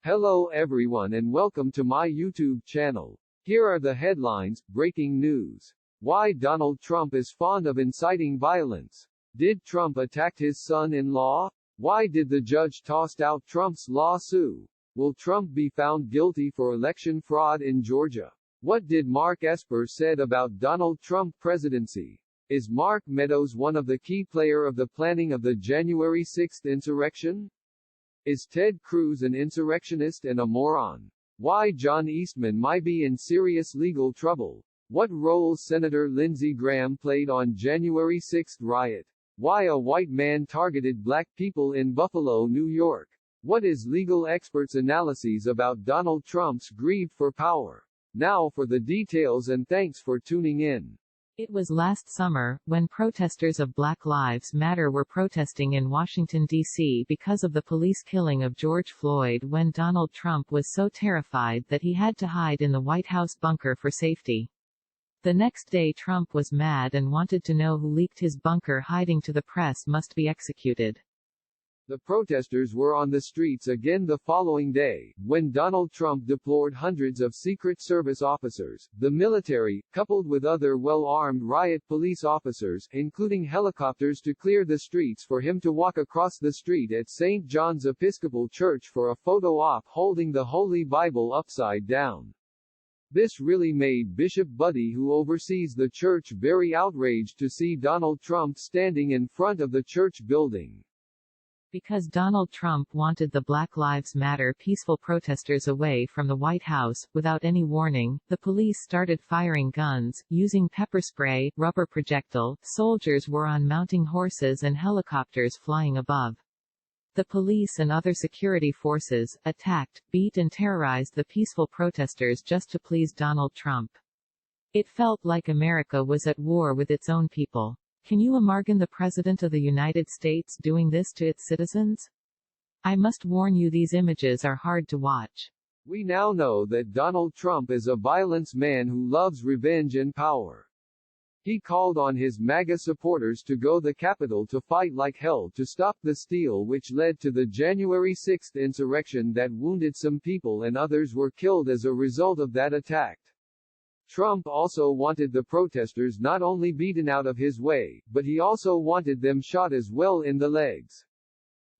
Hello everyone and welcome to my YouTube channel. Here are the headlines. Breaking news. Why Donald Trump is fond of inciting violence. Did Trump attack his son-in-law? Why did the judge toss out Trump's lawsuit? Will Trump be found guilty for election fraud in Georgia? What did Mark Esper said about Donald Trump presidency? Is Mark Meadows one of the key player of the planning of the January 6th insurrection? Is Ted Cruz an insurrectionist and a moron? Why John Eastman might be in serious legal trouble? What role Senator Lindsey Graham played on January 6th riot? Why a white man targeted black people in Buffalo, New York? What is legal experts' analyses about Donald Trump's greed for power? Now for the details, and thanks for tuning in. It was last summer, when protesters of Black Lives Matter were protesting in Washington, D.C. because of the police killing of George Floyd, when Donald Trump was so terrified that he had to hide in the White House bunker for safety. The next day Trump was mad and wanted to know who leaked his bunker hiding to the press must be executed. The protesters were on the streets again the following day, when Donald Trump deployed hundreds of Secret Service officers, the military, coupled with other well-armed riot police officers, including helicopters, to clear the streets for him to walk across the street at St. John's Episcopal Church for a photo op holding the Holy Bible upside down. This really made Bishop Buddy, who oversees the church, very outraged to see Donald Trump standing in front of the church building. Because Donald Trump wanted the Black Lives Matter peaceful protesters away from the White House, without any warning, the police started firing guns, using pepper spray, rubber projectile, soldiers were on mounting horses and helicopters flying above. The police and other security forces attacked, beat and terrorized the peaceful protesters just to please Donald Trump. It felt like America was at war with its own people. Can you imagine the President of the United States doing this to its citizens? I must warn you, these images are hard to watch. We now know that Donald Trump is a violence man who loves revenge and power. He called on his MAGA supporters to go to the Capitol to fight like hell to stop the steal, which led to the January 6th insurrection that wounded some people and others were killed as a result of that attack. Trump also wanted the protesters not only beaten out of his way, but he also wanted them shot as well in the legs.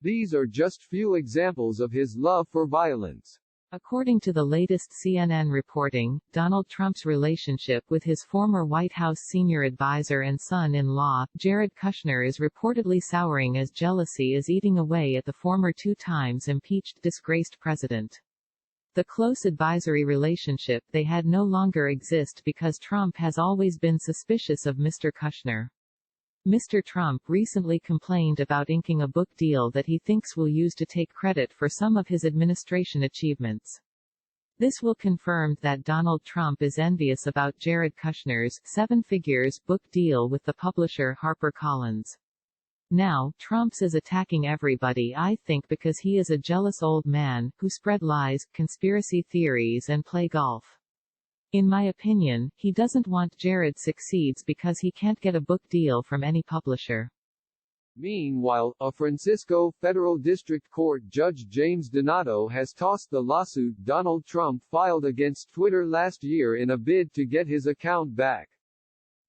These are just few examples of his love for violence. According to the latest CNN reporting, Donald Trump's relationship with his former White House senior advisor and son-in-law, Jared Kushner, is reportedly souring as jealousy is eating away at the former two-times impeached disgraced president. The close advisory relationship they had no longer exists because Trump has always been suspicious of Mr. Kushner. Mr. Trump recently complained about inking a book deal that he thinks will use to take credit for some of his administration achievements. This will confirm that Donald Trump is envious about Jared Kushner's seven figures book deal with the publisher HarperCollins. Now, Trump's is attacking everybody, I think, because he is a jealous old man, who spread lies, conspiracy theories and play golf. In my opinion, he doesn't want Jared succeeds because he can't get a book deal from any publisher. Meanwhile, a Francisco Federal District Court Judge James Donato has tossed the lawsuit Donald Trump filed against Twitter last year in a bid to get his account back.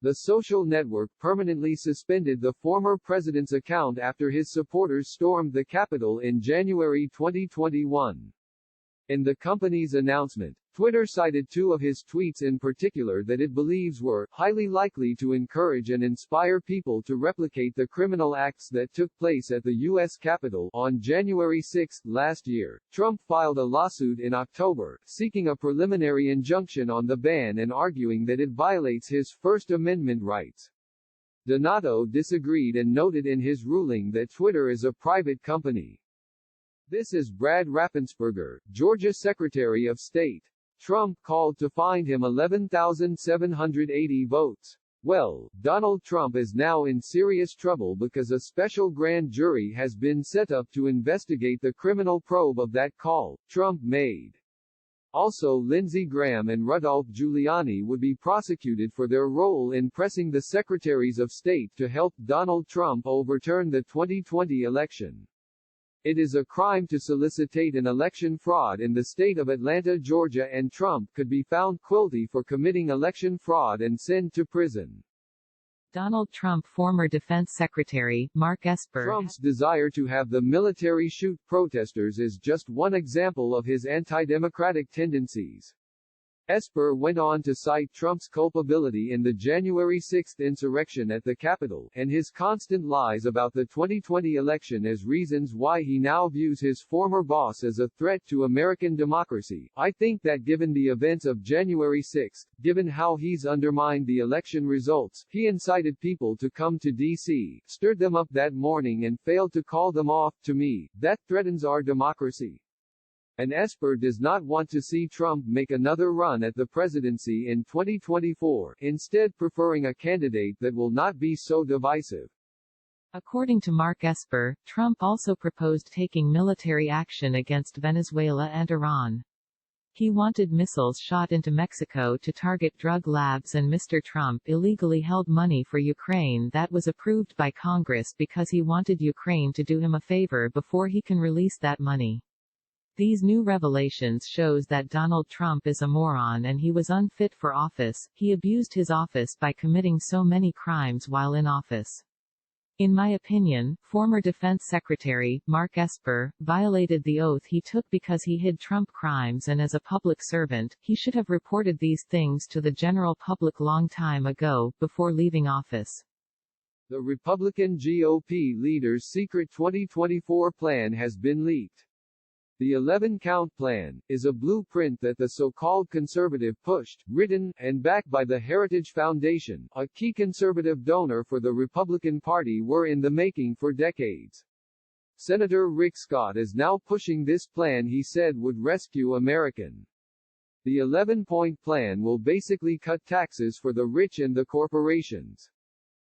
The social network permanently suspended the former president's account after his supporters stormed the Capitol in January 2021. In the company's announcement, Twitter cited two of his tweets in particular that it believes were highly likely to encourage and inspire people to replicate the criminal acts that took place at the U.S. Capitol on January 6 last year. Trump filed a lawsuit in October, seeking a preliminary injunction on the ban and arguing that it violates his First Amendment rights. Donato disagreed and noted in his ruling that Twitter is a private company. This is Brad Raffensperger, Georgia Secretary of State. Trump called to find him 11,780 votes. Well, Donald Trump is now in serious trouble because a special grand jury has been set up to investigate the criminal probe of that call Trump made. Also, Lindsey Graham and Rudolph Giuliani would be prosecuted for their role in pressing the secretaries of state to help Donald Trump overturn the 2020 election. It is a crime to solicitate an election fraud in the state of Atlanta, Georgia, and Trump could be found guilty for committing election fraud and sent to prison. Donald Trump former Defense Secretary, Mark Esper. Trump's desire to have the military shoot protesters is just one example of his anti-democratic tendencies. Esper went on to cite Trump's culpability in the January 6 insurrection at the Capitol, and his constant lies about the 2020 election as reasons why he now views his former boss as a threat to American democracy. I think that given the events of January 6, given how he's undermined the election results, he incited people to come to D.C., stirred them up that morning and failed to call them off. To me, that threatens our democracy. And Esper does not want to see Trump make another run at the presidency in 2024, instead preferring a candidate that will not be so divisive. According to Mark Esper, Trump also proposed taking military action against Venezuela and Iran. He wanted missiles shot into Mexico to target drug labs, and Mr. Trump illegally held money for Ukraine that was approved by Congress because he wanted Ukraine to do him a favor before he can release that money. These new revelations shows that Donald Trump is a moron and he was unfit for office. He abused his office by committing so many crimes while in office. In my opinion, former Defense Secretary, Mark Esper, violated the oath he took because he hid Trump crimes, and as a public servant, he should have reported these things to the general public long time ago, before leaving office. The Republican GOP leader's secret 2024 plan has been leaked. The 11-count plan is a blueprint that the so-called conservative pushed, written, and backed by the Heritage Foundation, a key conservative donor for the Republican Party, were in the making for decades. Senator Rick Scott is now pushing this plan he said would rescue American. The 11-point plan will basically cut taxes for the rich and the corporations.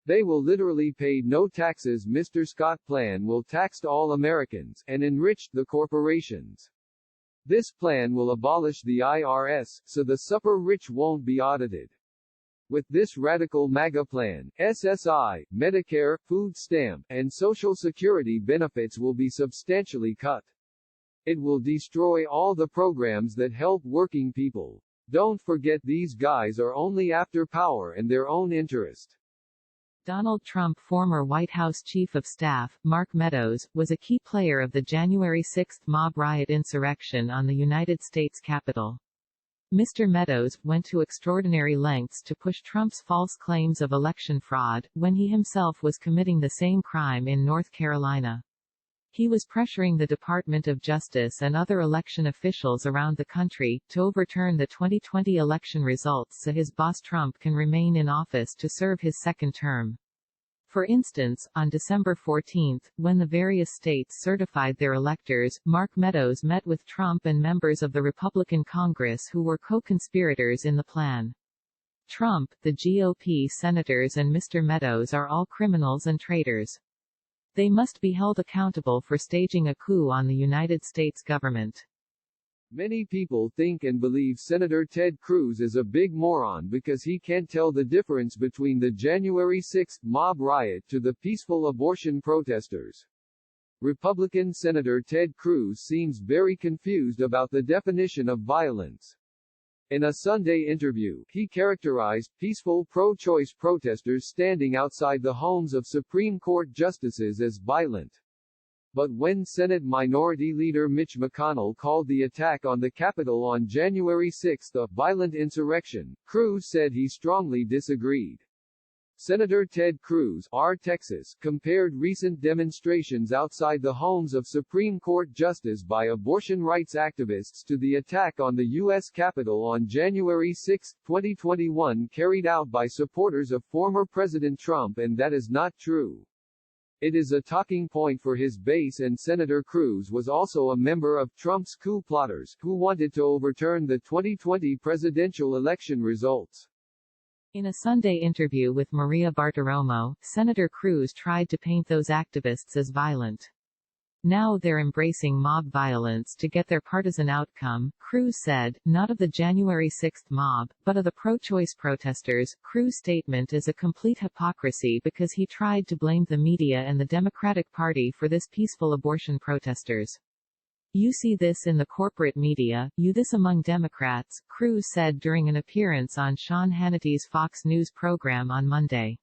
They will literally pay no taxes. Mr. Scott plan will tax all Americans, and enrich the corporations. This plan will abolish the IRS, so the super rich won't be audited. With this radical MAGA plan, SSI, Medicare, food stamp, and Social Security benefits will be substantially cut. It will destroy all the programs that help working people. Don't forget, these guys are only after power and their own interest. Donald Trump former White House Chief of Staff, Mark Meadows, was a key player of the January 6 mob riot insurrection on the United States Capitol. Mr. Meadows went to extraordinary lengths to push Trump's false claims of election fraud, when he himself was committing the same crime in North Carolina. He was pressuring the Department of Justice and other election officials around the country to overturn the 2020 election results so his boss Trump can remain in office to serve his second term. For instance, on December 14, when the various states certified their electors, Mark Meadows met with Trump and members of the Republican Congress who were co-conspirators in the plan. Trump, the GOP senators, and Mr. Meadows are all criminals and traitors. They must be held accountable for staging a coup on the United States government. Many people think and believe Senator Ted Cruz is a big moron because he can't tell the difference between the January 6 mob riot to the peaceful abortion protesters. Republican Senator Ted Cruz seems very confused about the definition of violence. In a Sunday interview, he characterized peaceful pro-choice protesters standing outside the homes of Supreme Court justices as violent. But when Senate Minority Leader Mitch McConnell called the attack on the Capitol on January 6 a violent insurrection, Cruz said he strongly disagreed. Senator Ted Cruz, R. Texas, compared recent demonstrations outside the homes of Supreme Court justice by abortion rights activists to the attack on the U.S. Capitol on January 6, 2021 carried out by supporters of former President Trump, and that is not true. It is a talking point for his base, and Senator Cruz was also a member of Trump's coup plotters, who wanted to overturn the 2020 presidential election results. In a Sunday interview with Maria Bartiromo, Senator Cruz tried to paint those activists as violent. Now they're embracing mob violence to get their partisan outcome, Cruz said, not of the January 6 mob, but of the pro-choice protesters. Cruz's statement is a complete hypocrisy because he tried to blame the media and the Democratic Party for this peaceful abortion protesters. You see this in the corporate media, you this among Democrats, Cruz said during an appearance on Sean Hannity's Fox News program on Monday.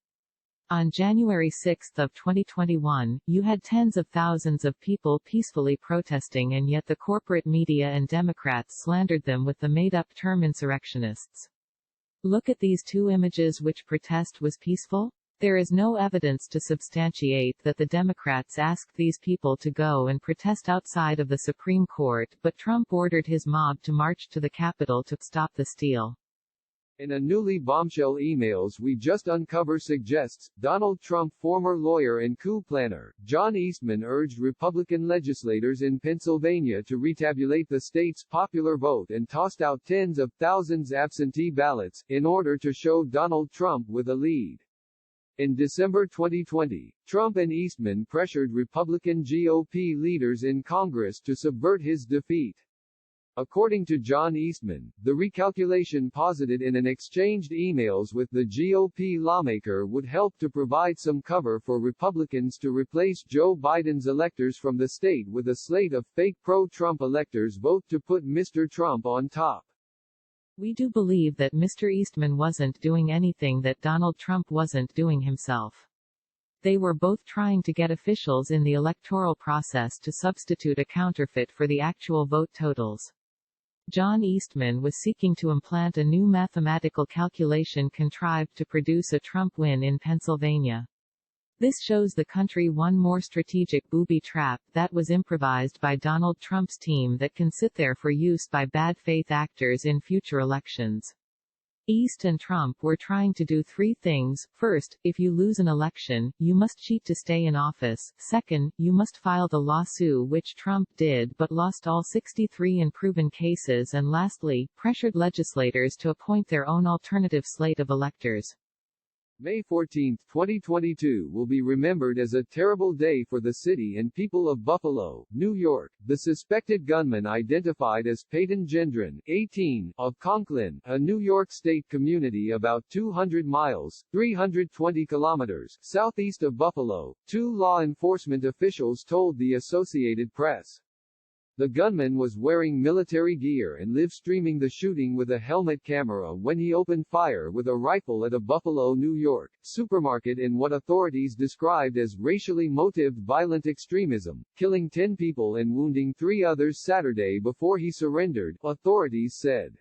On January 6 of 2021, you had tens of thousands of people peacefully protesting, and yet the corporate media and Democrats slandered them with the made-up term insurrectionists. Look at these two images. Which protest was peaceful? There is no evidence to substantiate that the Democrats asked these people to go and protest outside of the Supreme Court, but Trump ordered his mob to march to the Capitol to stop the steal. In a newly bombshell emails we just uncover suggests, Donald Trump former lawyer and coup planner, John Eastman urged Republican legislators in Pennsylvania to retabulate the state's popular vote and tossed out tens of thousands absentee ballots, in order to show Donald Trump with a lead. In December 2020, Trump and Eastman pressured Republican GOP leaders in Congress to subvert his defeat. According to John Eastman, the recalculation posited in an exchanged emails with the GOP lawmaker would help to provide some cover for Republicans to replace Joe Biden's electors from the state with a slate of fake pro-Trump electors vote to put Mr. Trump on top. We do believe that Mr. Eastman wasn't doing anything that Donald Trump wasn't doing himself. They were both trying to get officials in the electoral process to substitute a counterfeit for the actual vote totals. John Eastman was seeking to implant a new mathematical calculation contrived to produce a Trump win in Pennsylvania. This shows the country one more strategic booby trap that was improvised by Donald Trump's team that can sit there for use by bad faith actors in future elections. East and Trump were trying to do three things. First, if you lose an election, you must cheat to stay in office. Second, you must file the lawsuit, which Trump did but lost all 63 unproven cases. And lastly, pressured legislators to appoint their own alternative slate of electors. May 14, 2022 will be remembered as a terrible day for the city and people of Buffalo, New York. The suspected gunman, identified as Peyton Gendron, 18, of Conklin, a New York State community about 200 miles, 320 kilometers, southeast of Buffalo, two law enforcement officials told the Associated Press. The gunman was wearing military gear and live-streaming the shooting with a helmet camera when he opened fire with a rifle at a Buffalo, New York, supermarket in what authorities described as racially motivated violent extremism, killing 10 people and wounding 3 others Saturday before he surrendered, authorities said.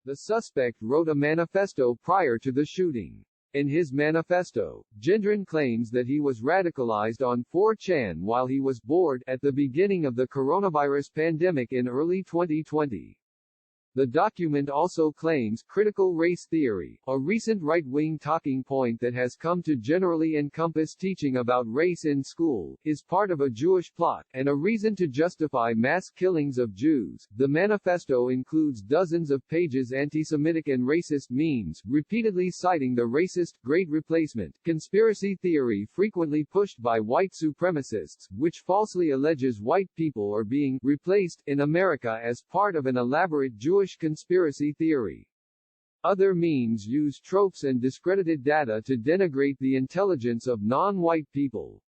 The suspect wrote a manifesto prior to the shooting. In his manifesto, Gendron claims that he was radicalized on 4chan while he was bored at the beginning of the coronavirus pandemic in early 2020. The document also claims critical race theory, a recent right-wing talking point that has come to generally encompass teaching about race in school, is part of a Jewish plot, and a reason to justify mass killings of Jews. The manifesto includes dozens of pages anti-Semitic and racist memes, repeatedly citing the racist Great Replacement conspiracy theory frequently pushed by white supremacists, which falsely alleges white people are being replaced in America as part of an elaborate Jewish conspiracy theory. Other memes use tropes and discredited data to denigrate the intelligence of non-white people.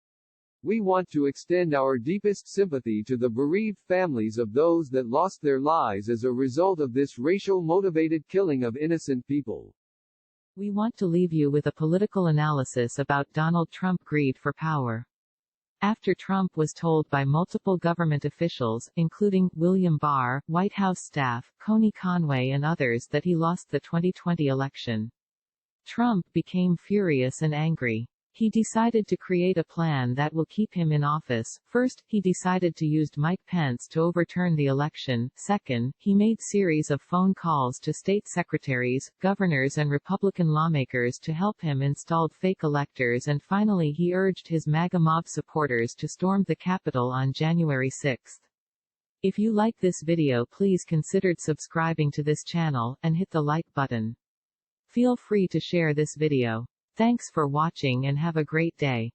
We want to extend our deepest sympathy to the bereaved families of those that lost their lives as a result of this racial-motivated killing of innocent people. We want to leave you with a political analysis about Donald Trump's greed for power. After Trump was told by multiple government officials, including William Barr, White House staff, Coney Conway and others, that he lost the 2020 election, Trump became furious and angry. He decided to create a plan that will keep him in office. First, he decided to use Mike Pence to overturn the election. Second, he made series of phone calls to state secretaries, governors and Republican lawmakers to help him install fake electors, and finally he urged his MAGA mob supporters to storm the Capitol on January 6. If you like this video, please consider subscribing to this channel, and hit the like button. Feel free to share this video. Thanks for watching and have a great day.